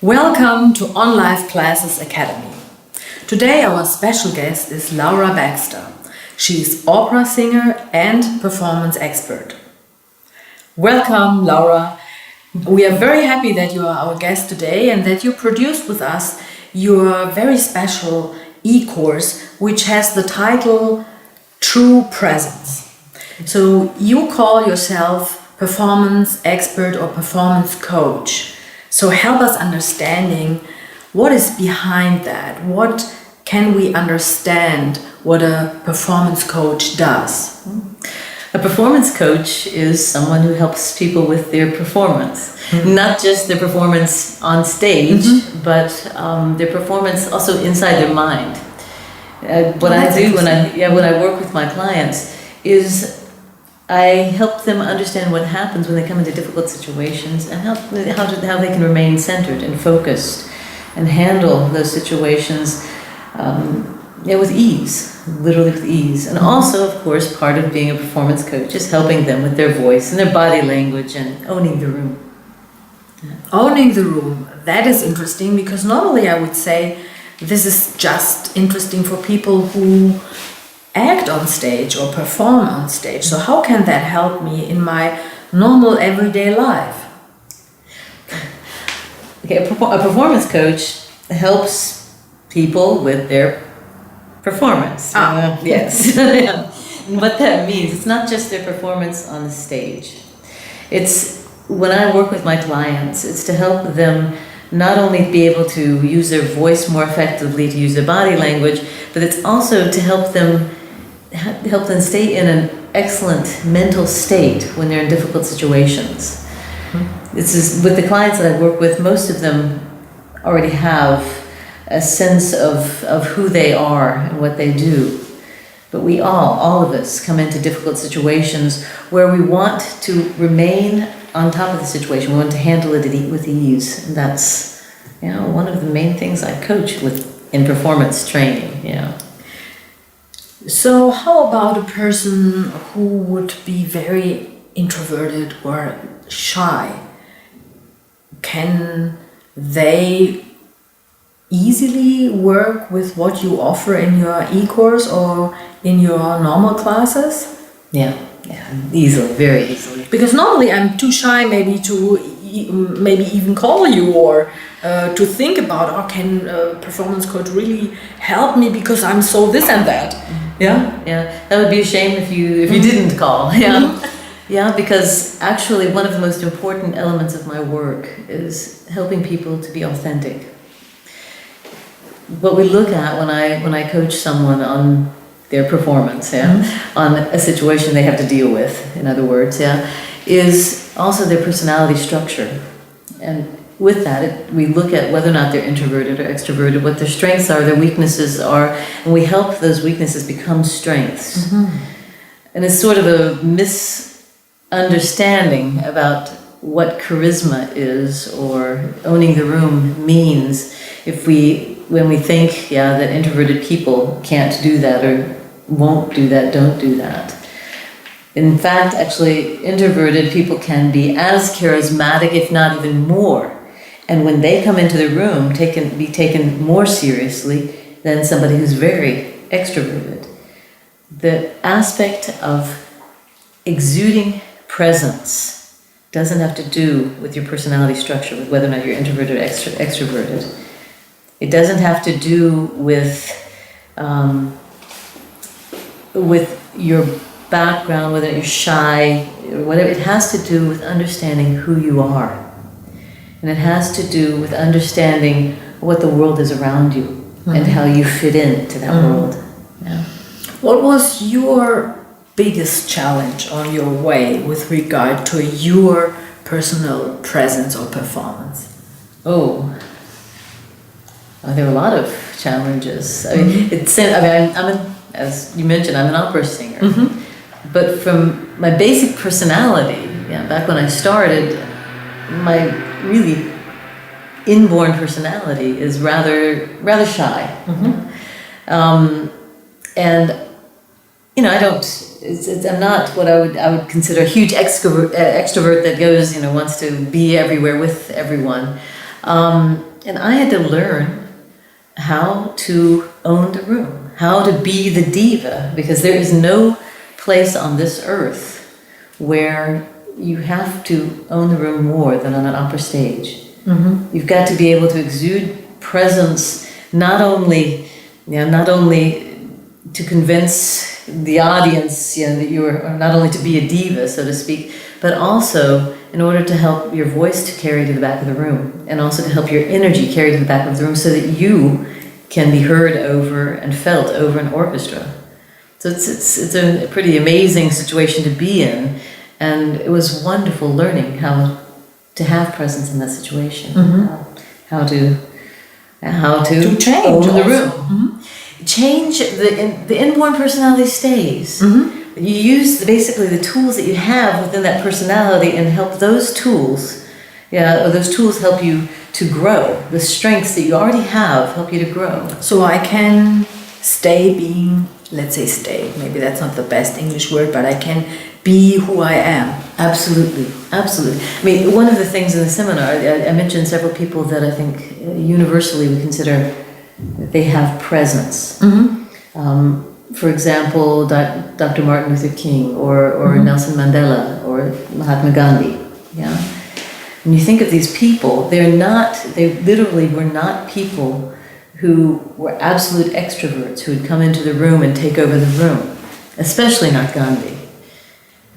Welcome to On Life Classes Academy. Today our special guest is Laura Baxter. She is opera singer and performance expert. Welcome, Laura. We are very happy that you are our guest today and that you produced with us your very special e-course, which has the title True Presence. So you call yourself performance expert or performance coach. So help us understanding what is behind that. What can we understand what a performance coach does? A performance coach is someone who helps people with their performance, not just their performance on stage, but their performance also inside their mind. What I do when I work with my clients is I help them understand what happens when they come into difficult situations and how they can remain centered and focused and handle those situations with ease, literally with ease. And also, of course, part of being a performance coach is helping them with their voice and their body language and owning the room. Owning the room, that is interesting, because normally I would say this is just interesting for people who act on stage or perform on stage. So how can that help me in my normal everyday life? Okay, a performance coach helps people with their performance. Yes. And what that means, it's not just their performance on the stage. It's when I work with my clients, it's to help them not only be able to use their voice more effectively, to use their body language, but it's also to help them stay in an excellent mental state when they're in difficult situations. This is with the clients that I work with, most of them already have a sense of who they are and what they do. But we all of us come into difficult situations where we want to remain on top of the situation. We want to handle it with ease. And that's one of the main things I coach with in performance training. So how about a person who would be very introverted or shy? Can they easily work with what you offer in your e-course or in your normal classes? Yeah, easily, very easily. Because normally I'm too shy maybe to even call you or to think about, can a performance coach really help me because I'm so this and that? Yeah, that would be a shame if you didn't call. Because actually one of the most important elements of my work is helping people to be authentic. What we look at when I coach someone on their performance, on a situation they have to deal with, in other words, is also their personality structure. And with that, we look at whether or not they're introverted or extroverted, what their strengths are, their weaknesses are, and we help those weaknesses become strengths. And it's sort of a misunderstanding about what charisma is or owning the room means when we think, that introverted people can't do that or won't do that, don't do that. In fact, actually, introverted people can be as charismatic, if not even more. And when they come into the room, be taken more seriously than somebody who's very extroverted. The aspect of exuding presence doesn't have to do with your personality structure, with whether or not you're introverted or extroverted. It doesn't have to do with your background, whether you're shy or whatever. It has to do with understanding who you are. And it has to do with understanding what the world is around you and how you fit into that world. What was your biggest challenge on your way with regard to your personal presence or performance? There were a lot of challenges. As you mentioned, I'm an opera singer. But from my basic personality, back when I started, my really inborn personality is rather shy. And I'm not what I would consider a huge extrovert that goes, wants to be everywhere with everyone. And I had to learn how to own the room, how to be the diva, because there is no place on this earth where you have to own the room more than on an opera stage. You've got to be able to exude presence, not only to convince the audience, that you are not only to be a diva, so to speak, but also in order to help your voice to carry to the back of the room, and also to help your energy carry to the back of the room, so that you can be heard over and felt over an orchestra. So it's a pretty amazing situation to be in, and it was wonderful learning how to have presence in that situation, how to change own the also. room. Change the inborn personality stays. You use basically the tools that you have within that personality, and help those tools. Those tools help you to grow. The strengths that you already have help you to grow. So I can stay being, let's say stay, maybe that's not the best English word, but I can be who I am. Absolutely, absolutely. I mean, one of the things in the seminar, I mentioned several people that I think universally we consider that they have presence. For example, Dr. Martin Luther King, or Nelson Mandela, or Mahatma Gandhi. Yeah. When you think of these people, they literally were not people who were absolute extroverts who would come into the room and take over the room, especially not Gandhi.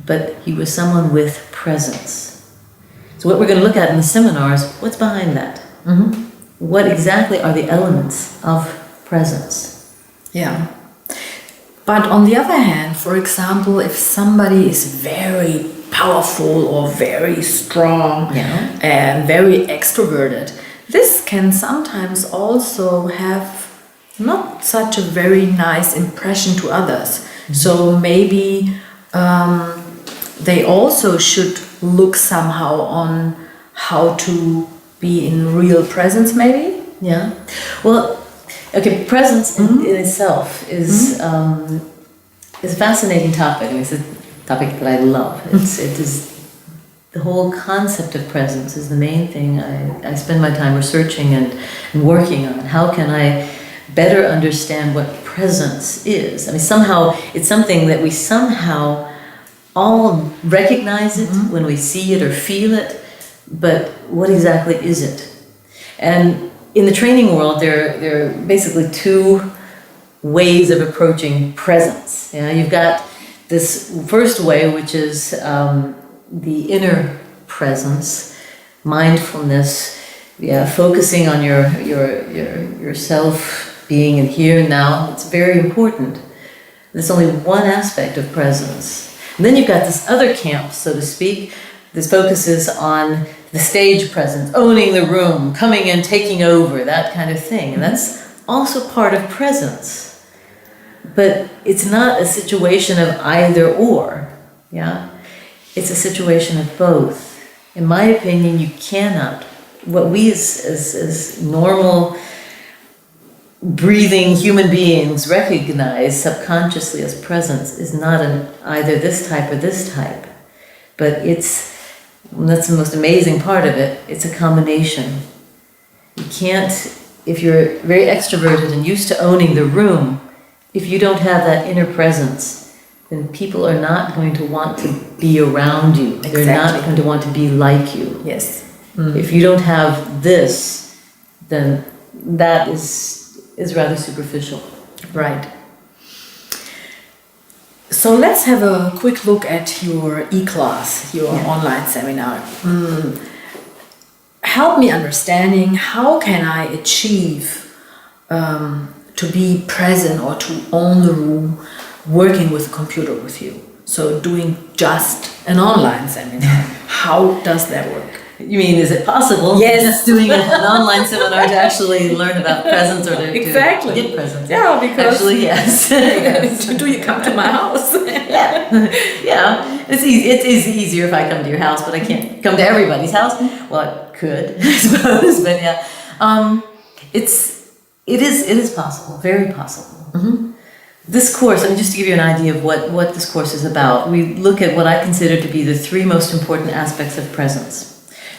But he was someone with presence. So what we're going to look at in the seminar is what's behind that. What exactly are the elements of presence? Yeah. But on the other hand, for example, if somebody is very powerful or very strong and very extroverted, this can sometimes also have not such a very nice impression to others. So maybe they also should look somehow on how to be in real presence, maybe? Yeah. Well, okay, presence in itself is a fascinating topic. I mean, it's a topic that I love. It is the whole concept of presence is the main thing I spend my time researching and working on. How can I better understand what presence is? I mean, somehow it's something that we somehow all recognize it when we see it or feel it, but what exactly is it? And in the training world, there are basically two ways of approaching presence. You've got this first way, which is the inner presence, mindfulness, focusing on yourself being in here and now. It's very important. There's only one aspect of presence. And then you've got this other camp, so to speak. This focuses on the stage presence, owning the room, coming in, taking over, that kind of thing. And that's also part of presence. But it's not a situation of either or. It's a situation of both. In my opinion, you cannot, what we as normal breathing human beings recognize subconsciously as presence is not an either this type or this type, but that's the most amazing part of it, it's a combination. You can't, if you're very extroverted and used to owning the room, if you don't have that inner presence, then people are not going to want to be around you. Exactly. They're not going to want to be like you. Yes. If you don't have this, then that is rather superficial. Right. So let's have a quick look at your e-class, your online seminar. Help me understanding how can I achieve to be present or to own the room working with a computer with you. So doing just an online seminar, how does that work? You mean, is it possible? Yes. Just doing an online seminar to actually learn about presence or to get presence? Yeah, because actually, yes. do you come to my house? Yeah. It's easy. It is easier if I come to your house, but I can't come to everybody's house. Well, I could, I suppose, but yeah. It is possible, very possible. This course, I mean, just to give you an idea of what this course is about, we look at what I consider to be the three most important aspects of presence.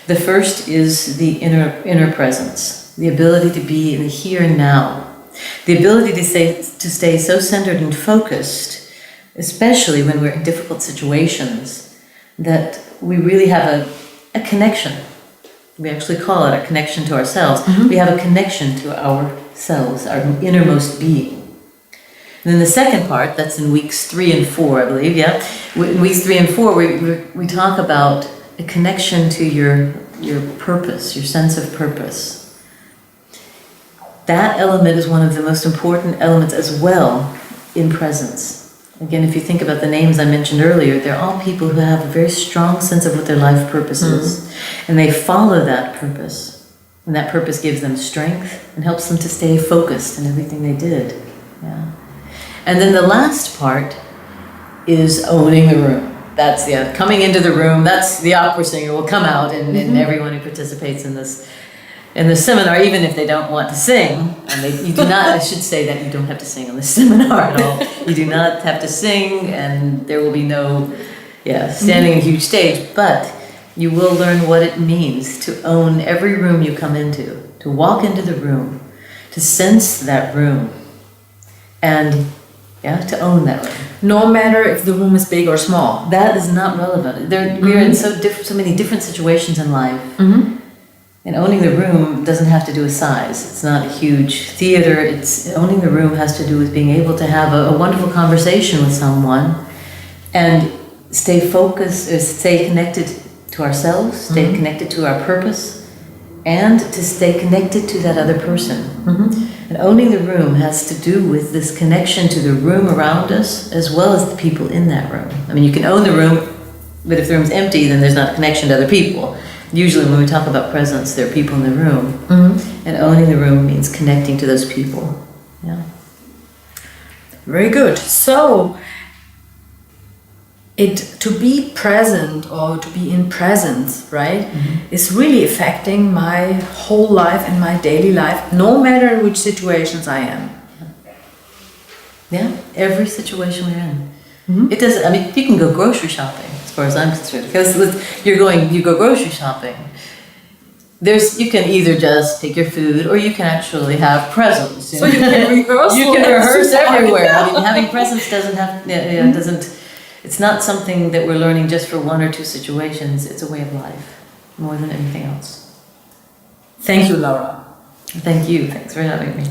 The first is the inner presence. the ability to be in the here and now, the ability to stay so centered and focused, especially when we're in difficult situations, that we really have a connection. We actually call it a connection to ourselves. We have a connection to ourselves, our innermost being. And then the second part, that's in weeks 3 and 4, I believe, yeah. In weeks 3 and 4, we talk about a connection to your purpose, your sense of purpose. That element is one of the most important elements as well in presence. Again, if you think about the names I mentioned earlier, they're all people who have a very strong sense of what their life purpose is. And they follow that purpose. And that purpose gives them strength and helps them to stay focused in everything they did. Yeah. And then the last part is owning the room. That's coming into the room. That's the opera singer will come out, and everyone who participates in this seminar, even if they don't want to sing, and you do not. I should say that you don't have to sing on this seminar at all. You do not have to sing, and there will be no, standing on a huge stage. But you will learn what it means to own every room you come into, to walk into the room, to sense that room, and to own that room. No matter if the room is big or small. That is not relevant. We're in so many different situations in life. And owning the room doesn't have to do with size. It's not a huge theater. Owning the room has to do with being able to have a wonderful conversation with someone and stay focused, stay connected to ourselves, stay connected to our purpose, and to stay connected to that other person. And owning the room has to do with this connection to the room around us as well as the people in that room. I mean, you can own the room, but if the room's empty, then there's not a connection to other people. Usually when we talk about presence, there are people in the room. And owning the room means connecting to those people. Yeah. Very good. So, to be present or to be in presence, right, is really affecting my whole life and my daily life, no matter in which situations I am. Yeah, every situation we're in. It doesn't. I mean, you can go grocery shopping, as far as I'm concerned, because you go grocery shopping. You can either just take your food, or you can actually have presence. So you can rehearse. You can rehearse everywhere. I mean, having presence doesn't. It's not something that we're learning just for 1 or 2 situations. It's a way of life, more than anything else. Thank you, Laura. Thank you. Thanks for having me.